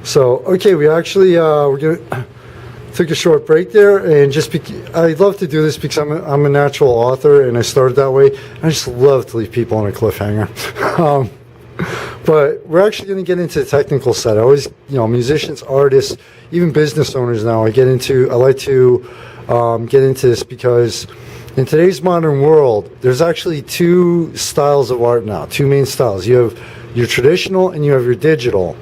So, okay, we actually we're gonna took a short break there, and I love to do this because I'm a natural author, and I started that way. I just love to leave people on a cliffhanger. But we're actually going to get into the technical side. I always, musicians, artists, even business owners now. I like to get into this because in today's modern world, there's actually two styles of art now, two main styles. You have your traditional and you have your digital.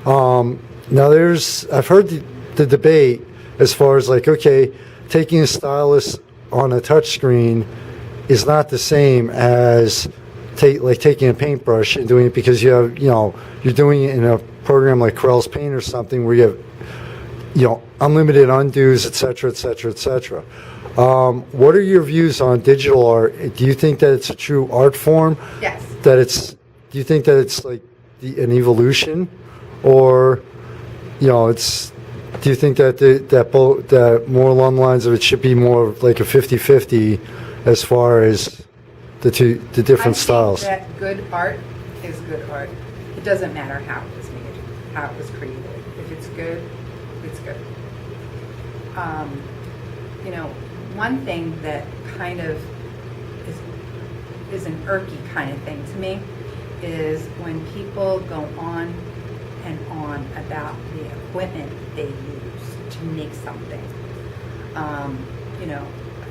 Now I've heard the debate as far as like, okay, taking a stylus on a touch screen is not the same as taking a paintbrush and doing it, because you're doing it in a program like Corel's Paint or something where you have, unlimited undos, et cetera, et cetera, et cetera. What are your views on digital art? Do you think that it's a true art form? Yes. Do you think that it's like an evolution, or, do you think that more along the lines of it should be more like a 50-50 as far as the different styles? I think that good art is good art. It doesn't matter how it was made, how it was created. If it's good, it's good. One thing that kind of is an irky kind of thing to me is when people go on and on about the equipment they use to make something.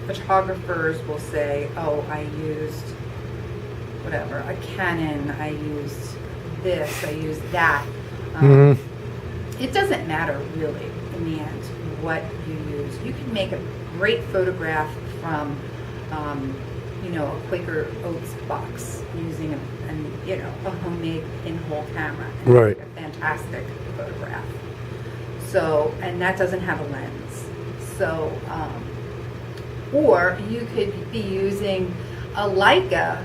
Photographers will say, oh, I used whatever, a Canon, I used this, I used that. It doesn't matter really in the end what you use. You can make a great photograph from a Quaker Oats box using a homemade pinhole camera. And right. Make a fantastic photograph. So, and that doesn't have a lens. So, or you could be using a Leica,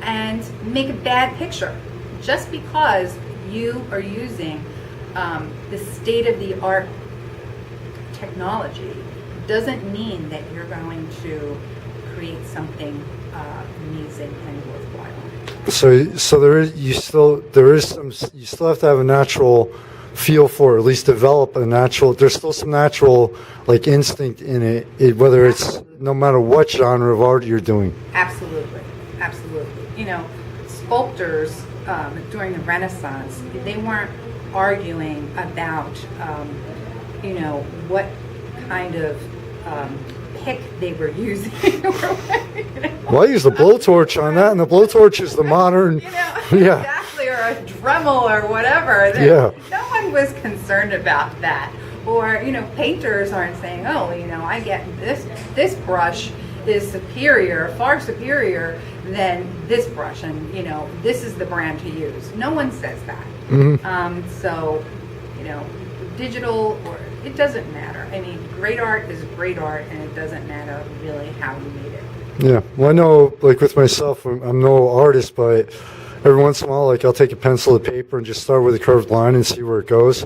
and make a bad picture just because you are using the state-of-the-art technology doesn't mean that you're going to create something amazing and worthwhile. So you still have to have a natural feel for, or at least develop a natural. There's still some natural like instinct in it, whether it's no matter what genre of art you're doing. Absolutely. Sculptors during the Renaissance, they weren't arguing about what kind of pick they were using. Well, I use the blowtorch on that, and the blowtorch is the modern. Exactly, or a Dremel or whatever. Yeah. No one was concerned about that. Or, painters aren't saying, oh, I get this brush is superior, far superior than this brush, and, this is the brand to use. No one says that. Mm-hmm. So, digital, or it doesn't matter. I mean, great art is great art, and it doesn't matter really how you made it. Yeah, well, I know, like with myself, I'm no artist, but every once in a while, like I'll take a pencil to paper and just start with a curved line and see where it goes.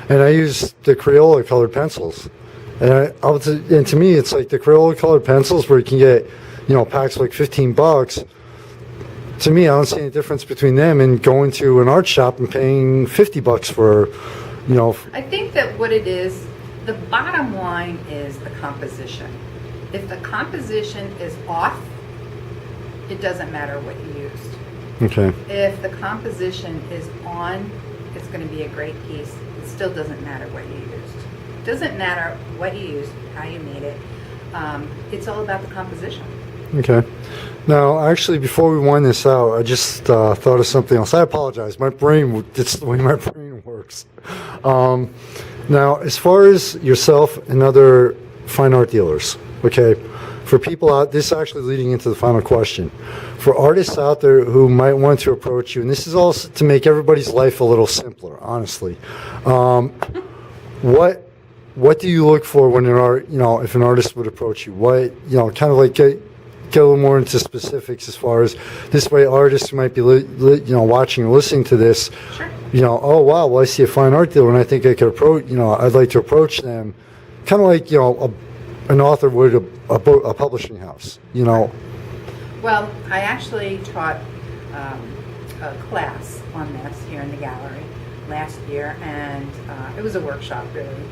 And I use the Crayola colored pencils. And to me, it's like the Crayola colored pencils where you can get, packs like $15. To me, I don't see any difference between them and going to an art shop and paying $50 for, I think that what it is, the bottom line is the composition. If the composition is off, it doesn't matter what you used. Okay. If the composition is on, it's going to be a great piece. It still doesn't matter what you used. It doesn't matter what you used, how you made it. It's all about the composition. Okay. Now, actually, before we wind this out, I just thought of something else. I apologize. It's the way my brain works. Now, as far as yourself and other fine art dealers, okay, for people out, this is actually leading into the final question. For artists out there who might want to approach you, and this is also to make everybody's life a little simpler, honestly. What do you look for when if an artist would approach you? What, kind of like get a little more into specifics as far as this way artists who might be watching or listening to this, Sure. Oh wow, well I see a fine art dealer and I think I could approach, I'd like to approach them, kind of like an author would a publishing house, Well, I actually taught a class on this here in the gallery last year, and it was a workshop really.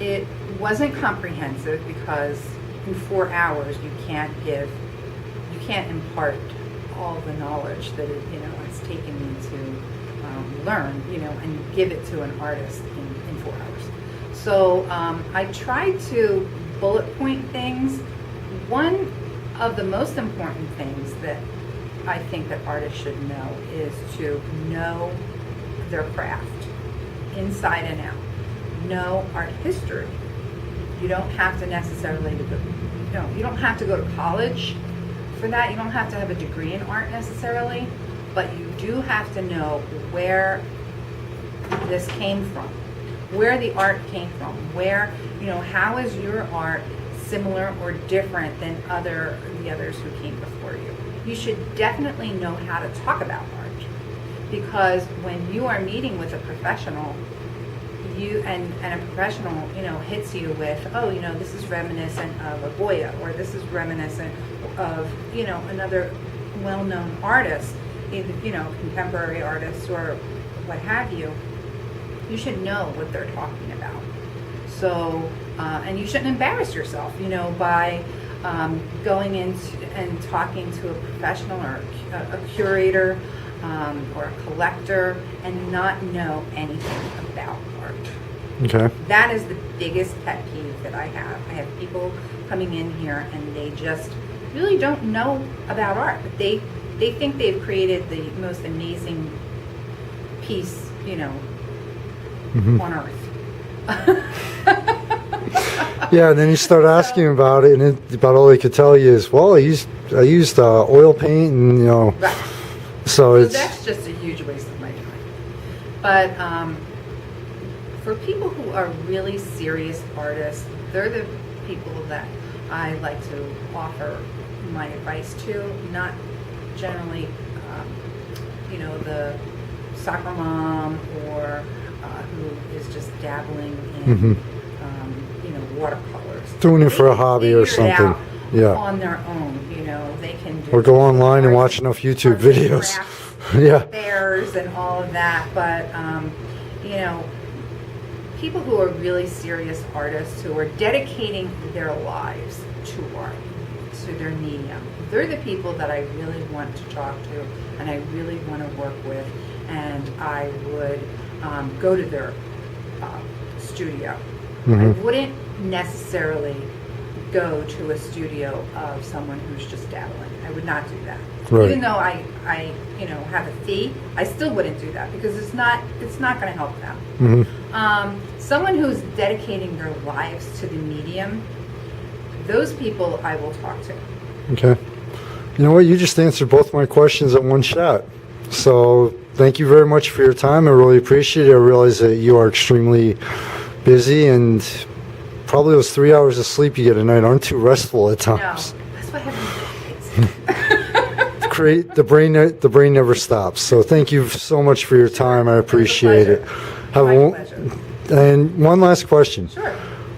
It wasn't comprehensive because in 4 hours you can't impart all the knowledge that it's taken me to learn, and give it to an artist in 4 hours. So I tried to bullet point things. One of the most important things that I think that artists should know is to know their craft inside and out. Know art history. You don't have to necessarily you don't have to go to college for that. You don't have to have a degree in art necessarily, but you do have to know where this came from, where the art came from, where, how is your art similar or different than the others who came before you. You should definitely know how to talk about art, because when you are meeting with a professional, and a professional, hits you with, this is reminiscent of a Goya, or this is reminiscent of, another well-known artist, either, contemporary artists or what have you, you should know what they're talking about. So, and you shouldn't embarrass yourself, by going into and talking to a professional or a curator or a collector and not know anything about art. Okay. That is the biggest pet peeve that I have. I have people coming in here and they just really don't know about art, but they think they've created the most amazing piece, on earth. Yeah, and then you start asking about it, and about all they could tell you is, well, I used oil paint, and Right. so it's that's just a huge waste of my time. But for people who are really serious artists, they're the people that I like to offer my advice to, not generally, the soccer mom or who is just dabbling in, watercolors. Doing it They for a can hobby or figure it something. out Yeah. on their own, they can do. Or go online and watch enough YouTube arts and videos. crafts Yeah. fairs and all of that, but people who are really serious artists who are dedicating their lives to art, to their medium, they're the people that I really want to talk to and I really want to work with, and I would go to their studio. I wouldn't necessarily go to a studio of someone who's just dabbling. I would not do that. Right. Even though I have a fee, I still wouldn't do that because it's not going to help them. Someone who's dedicating their lives to the medium, those people I will talk to. Okay. You know what? You just answered both my questions in one shot. So thank you very much for your time. I really appreciate it. I realize that you are extremely busy, and probably those 3 hours of sleep you get a night aren't too restful at No, times. that's why I have The brain never stops. So thank you so much for your time. I appreciate it. My pleasure. And one last question. Sure.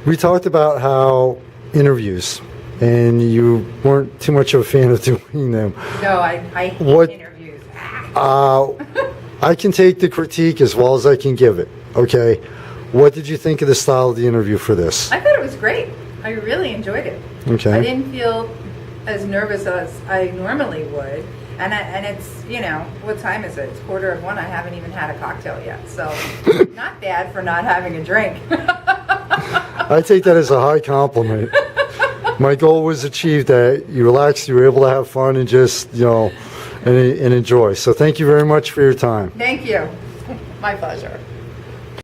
We talked about how interviews, and you weren't too much of a fan of doing them. No, I hate What- interviews. I can take the critique as well as I can give it. Okay. What did you think of the style of the interview for this? I thought it was great. I really enjoyed it. Okay. I didn't feel as nervous as I normally would. And it's, what time is it? It's 1:15. I haven't even had a cocktail yet. So not bad for not having a drink. I take that as a high compliment. My goal was achieved, that you relaxed, you were able to have fun and just, and enjoy. So thank you very much for your time. Thank you. My pleasure.